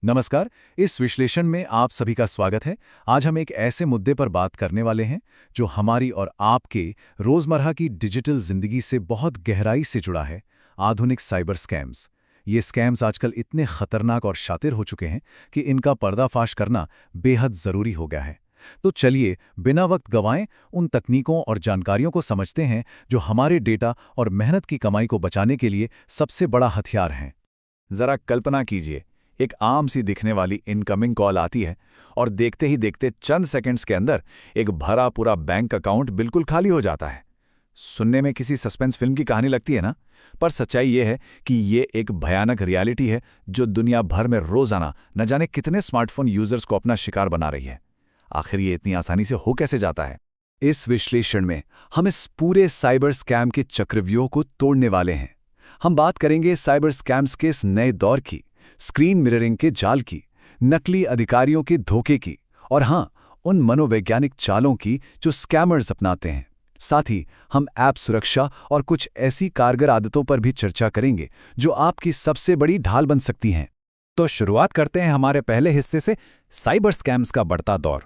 नमस्कार। इस विश्लेषण में आप सभी का स्वागत है। आज हम एक ऐसे मुद्दे पर बात करने वाले हैं जो हमारी और आपके रोजमर्रा की डिजिटल जिंदगी से बहुत गहराई से जुड़ा है। आधुनिक साइबर स्कैम्स। ये स्कैम्स आजकल इतने खतरनाक और शातिर हो चुके हैं कि इनका पर्दाफाश करना बेहद जरूरी हो गया है। तो चलिए बिना वक्त गंवाएं उन तकनीकों और जानकारियों को समझते हैं जो हमारे डेटा और मेहनत की कमाई को बचाने के लिए सबसे बड़ा हथियार हैं। जरा कल्पना कीजिए, एक आम सी दिखने वाली इनकमिंग कॉल आती है और देखते ही देखते चंद सेकंड्स के अंदर एक भरा पूरा बैंक अकाउंट बिल्कुल खाली हो जाता है। सुनने में किसी सस्पेंस फिल्म की कहानी लगती है ना, पर सच्चाई ये है कि ये एक भयानक रियलिटी है जो दुनिया भर में रोजाना न जाने कितने स्मार्टफोन यूजर्स को अपना शिकार बना रही है। आखिर ये इतनी आसानी से हो कैसे जाता है? इस विश्लेषण में हम इस पूरे साइबर स्कैम के चक्रव्यूह को तोड़ने वाले हैं। हम बात करेंगे साइबर स्कैम्स के इस नए दौर की, स्क्रीन मिररिंग के जाल की, नकली अधिकारियों के धोखे की और हाँ, उन मनोवैज्ञानिक चालों की जो स्कैमर्स अपनाते हैं। साथ ही हम ऐप सुरक्षा और कुछ ऐसी कारगर आदतों पर भी चर्चा करेंगे जो आपकी सबसे बड़ी ढाल बन सकती हैं। तो शुरुआत करते हैं हमारे पहले हिस्से से, साइबर स्कैम्स का बढ़ता दौर।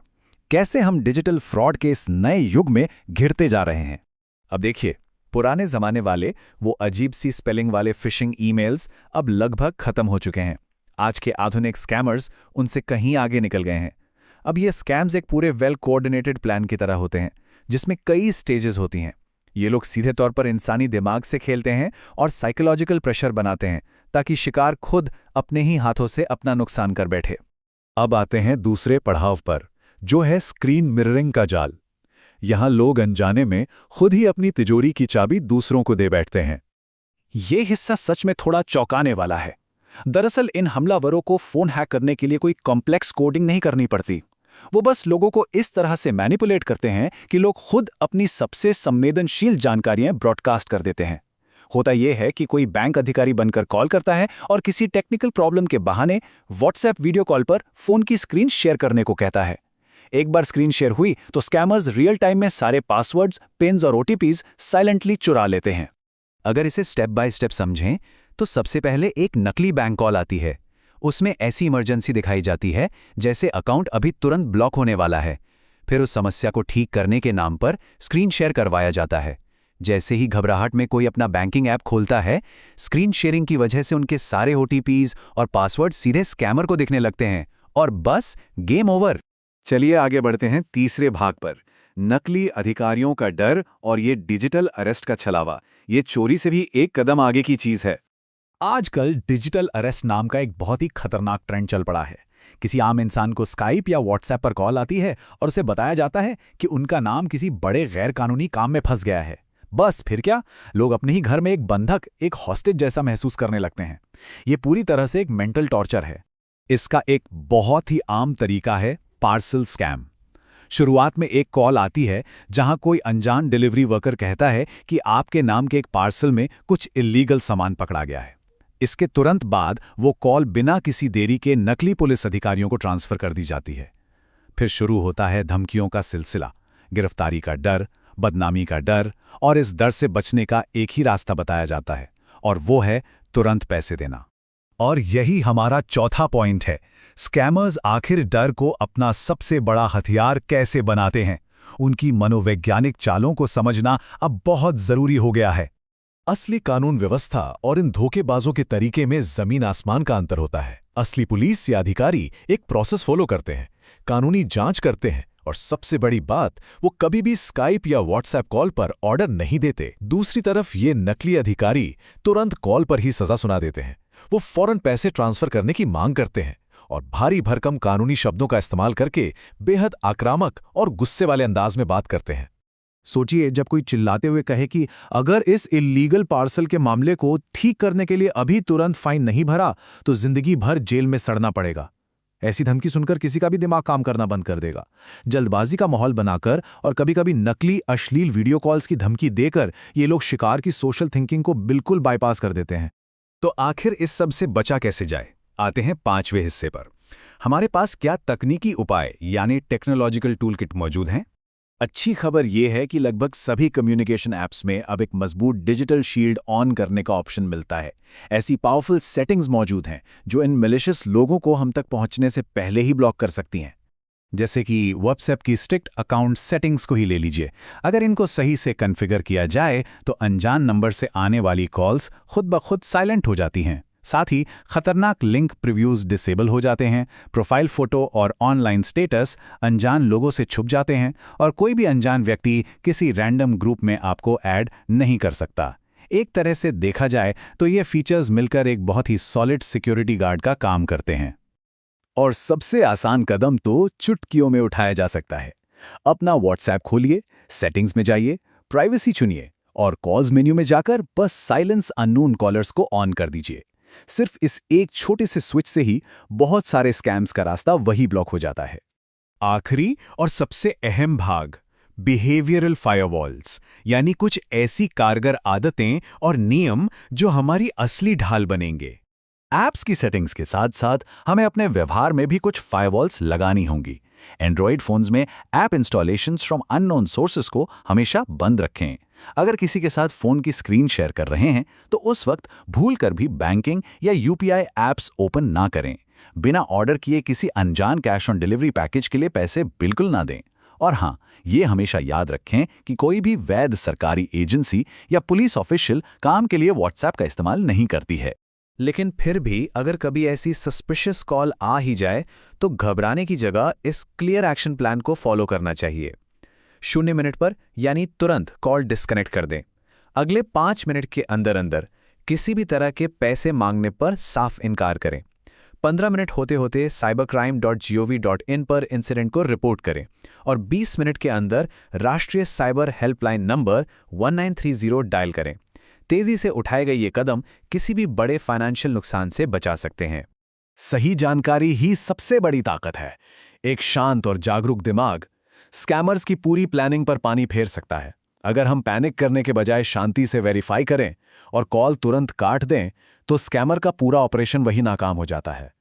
कैसे हम डिजिटल फ्रॉड के इस नए युग में घिरते जा रहे हैं। अब देखिए, पुराने जमाने वाले वो अजीब सी स्पेलिंग वाले फिशिंग ईमेल्स अब लगभग खत्म हो चुके हैं। आज के आधुनिक स्कैमर्स उनसे कहीं आगे निकल गए हैं। अब ये स्कैम्स एक पूरे वेल कोऑर्डिनेटेड प्लान की तरह होते हैं जिसमें कई स्टेजेस होती हैं। ये लोग सीधे तौर पर इंसानी दिमाग से खेलते हैं और साइकोलॉजिकल प्रेशर बनाते हैं ताकि शिकार खुद अपने ही हाथों से अपना नुकसान कर बैठे। अब आते हैं दूसरे पड़ाव पर, जो है स्क्रीन मिररिंग का जाल। यहां लोग अनजाने में खुद ही अपनी तिजोरी की चाबी दूसरों को दे बैठते हैं। ये हिस्सा सच में थोड़ा चौंकाने वाला है। दरअसल इन हमलावरों को फोन हैक करने के लिए कोई कॉम्प्लेक्स कोडिंग नहीं करनी पड़ती। वो बस लोगों को इस तरह से मैनिपुलेट करते हैं कि लोग खुद अपनी सबसे संवेदनशील जानकारियां ब्रॉडकास्ट कर देते हैं। होता यह है कि कोई बैंक अधिकारी बनकर कॉल करता है और किसी टेक्निकल प्रॉब्लम के बहाने व्हाट्सएप वीडियो कॉल पर फोन की स्क्रीन शेयर करने को कहता है। एक बार स्क्रीन शेयर हुई तो स्कैमर्स रियल टाइम में सारे पासवर्ड्स, पिन्स और ओटीपीज साइलेंटली चुरा लेते हैं। अगर इसे स्टेप बाय स्टेप समझें तो सबसे पहले एक नकली बैंक कॉल आती है। उसमें ऐसी इमरजेंसी दिखाई जाती है जैसे अकाउंट अभी तुरंत ब्लॉक होने वाला है। फिर उस समस्या को ठीक करने के नाम पर स्क्रीन शेयर करवाया जाता है। जैसे ही घबराहट में कोई अपना बैंकिंग ऐप खोलता है, स्क्रीन शेयरिंग की वजह से उनके सारे ओटीपीज और पासवर्ड सीधे स्कैमर को दिखने लगते हैं और बस गेम ओवर। चलिए आगे बढ़ते हैं तीसरे भाग पर, नकली अधिकारियों का डर और ये डिजिटल अरेस्ट का छलावा। ये चोरी से भी एक कदम आगे की चीज है। आजकल डिजिटल अरेस्ट नाम का एक बहुत ही खतरनाक ट्रेंड चल पड़ा है। किसी आम इंसान को स्काइप या व्हाट्सएप पर कॉल आती है और उसे बताया जाता है कि उनका नाम किसी बड़े गैर कानूनी काम में फंस गया है। बस फिर क्या, लोग अपने ही घर में एक बंधक, एक हॉस्टेज जैसा महसूस करने लगते हैं। ये पूरी तरह से एक मेंटल टॉर्चर है। इसका एक बहुत ही आम तरीका है पार्सल स्कैम। शुरुआत में एक कॉल आती है जहां कोई अनजान डिलीवरी वर्कर कहता है कि आपके नाम के एक पार्सल में कुछ इल्लीगल सामान पकड़ा गया है। इसके तुरंत बाद वो कॉल बिना किसी देरी के नकली पुलिस अधिकारियों को ट्रांसफर कर दी जाती है। फिर शुरू होता है धमकियों का सिलसिला, गिरफ्तारी का डर, बदनामी का डर, और इस डर से बचने का एक ही रास्ता बताया जाता है और वो है तुरंत पैसे देना। और यही हमारा चौथा पॉइंट है, स्कैमर्स आखिर डर को अपना सबसे बड़ा हथियार कैसे बनाते हैं। उनकी मनोवैज्ञानिक चालों को समझना अब बहुत जरूरी हो गया है। असली कानून व्यवस्था और इन धोखेबाजों के तरीके में जमीन आसमान का अंतर होता है। असली पुलिस या अधिकारी एक प्रोसेस फॉलो करते हैं, कानूनी जांच करते हैं और सबसे बड़ी बात, वो कभी भी स्काइप या व्हाट्सएप कॉल पर ऑर्डर नहीं देते। दूसरी तरफ ये नकली अधिकारी तुरंत कॉल पर ही सजा सुना देते हैं। वो फौरन पैसे ट्रांसफर करने की मांग करते हैं और भारी भरकम कानूनी शब्दों का इस्तेमाल करके बेहद आक्रामक और गुस्से वाले अंदाज में बात करते हैं। सोचिए, जब कोई चिल्लाते हुए कहे कि अगर इस इल्लीगल पार्सल के मामले को ठीक करने के लिए अभी तुरंत फाइन नहीं भरा तो जिंदगी भर जेल में सड़ना पड़ेगा। ऐसी धमकी सुनकर किसी का भी दिमाग काम करना बंद कर देगा। जल्दबाजी का माहौल बनाकर और कभी-कभी नकली अश्लील वीडियो कॉल्स की धमकी देकर ये लोग शिकार की सोशल थिंकिंग को बिल्कुल बाईपास कर देते हैं। तो आखिर इस सब से बचा कैसे जाए? आते हैं पांचवें हिस्से पर। हमारे पास क्या तकनीकी उपाय यानी टेक्नोलॉजिकल टूल किट मौजूद हैं? अच्छी खबर ये है कि लगभग सभी कम्युनिकेशन ऐप्स में अब एक मजबूत डिजिटल शील्ड ऑन करने का ऑप्शन मिलता है। ऐसी पावरफुल सेटिंग्स मौजूद हैं जो इन मैलिशियस लोगों को हम तक पहुंचने से पहले ही ब्लॉक कर सकती हैं। जैसे कि व्हाट्सएप की स्ट्रिक्ट अकाउंट सेटिंग्स को ही ले लीजिए। अगर इनको सही से कॉन्फ़िगर किया जाए तो अनजान नंबर से आने वाली कॉल्स खुद ब खुद साइलेंट हो जाती हैं। साथ ही खतरनाक लिंक प्रीव्यूज डिसेबल हो जाते हैं, प्रोफाइल फोटो और ऑनलाइन स्टेटस अनजान लोगों से छुप जाते हैं और कोई भी अनजान व्यक्ति किसी रैंडम ग्रुप में आपको ऐड नहीं कर सकता। एक तरह से देखा जाए तो ये फीचर्स मिलकर एक बहुत ही सॉलिड सिक्योरिटी गार्ड का काम करते हैं। और सबसे आसान कदम तो चुटकियों में उठाया जा सकता है। अपना व्हाट्सएप खोलिए, सेटिंग्स में जाइए, प्राइवेसी चुनिए और कॉल्स मेन्यू में जाकर बस साइलेंस अननोन कॉलर्स को ऑन कर दीजिए। सिर्फ इस एक छोटे से स्विच से ही बहुत सारे स्कैम्स का रास्ता वही ब्लॉक हो जाता है। आखिरी और सबसे अहम भाग, बिहेवियरल फायरवॉल्स, यानी कुछ ऐसी कारगर आदतें और नियम जो हमारी असली ढाल बनेंगे। ऐप्स की सेटिंग्स के साथ साथ हमें अपने व्यवहार में भी कुछ फायरवॉल्स लगानी होंगी। एंड्रॉयड फोन्स में app installations from unknown sources को हमेशा बंद रखें। अगर किसी के साथ फोन की स्क्रीन शेयर कर रहे हैं तो उस वक्त भूलकर भी बैंकिंग या यूपीआई ऐप्स ओपन ना करें। बिना ऑर्डर किए किसी अनजान कैश ऑन डिलीवरी पैकेज के लिए पैसे बिल्कुल ना दें। और हाँ, ये हमेशा याद रखें कि कोई भी वैध सरकारी एजेंसी या पुलिस ऑफिशियल काम के लिए व्हाट्सएप का इस्तेमाल नहीं करती है। लेकिन फिर भी अगर कभी ऐसी सस्पिशियस कॉल आ ही जाए तो घबराने की जगह इस क्लियर एक्शन प्लान को फॉलो करना चाहिए। 0 मिनट पर यानी तुरंत कॉल डिस्कनेक्ट कर दें। अगले 5 मिनट के अंदर अंदर किसी भी तरह के पैसे मांगने पर साफ इनकार करें। 15 मिनट होते होते cybercrime.gov.in पर इंसिडेंट को रिपोर्ट करें और 20 मिनट के अंदर राष्ट्रीय साइबर हेल्पलाइन नंबर 1930 डायल करें। तेजी से उठाए गए ये कदम किसी भी बड़े फाइनेंशियल नुकसान से बचा सकते हैं। सही जानकारी ही सबसे बड़ी ताकत है। एक शांत और जागरूक दिमाग स्कैमर्स की पूरी प्लानिंग पर पानी फेर सकता है। अगर हम पैनिक करने के बजाय शांति से वेरीफाई करें और कॉल तुरंत काट दें तो स्कैमर का पूरा ऑपरेशन वही नाकाम हो जाता है।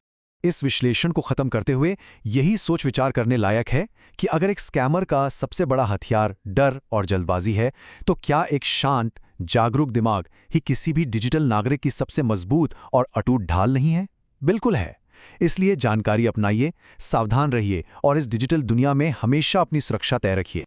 इस विश्लेषण को खत्म करते हुए यही सोच विचार करने लायक है कि अगर एक स्कैमर का सबसे बड़ा हथियार डर और जल्दबाजी है तो क्या एक शांत जागरूक दिमाग ही किसी भी डिजिटल नागरिक की सबसे मजबूत और अटूट ढाल नहीं है? बिल्कुल है। इसलिए जानकारी अपनाइए, सावधान रहिए और इस डिजिटल दुनिया में हमेशा अपनी सुरक्षा तय रखिए।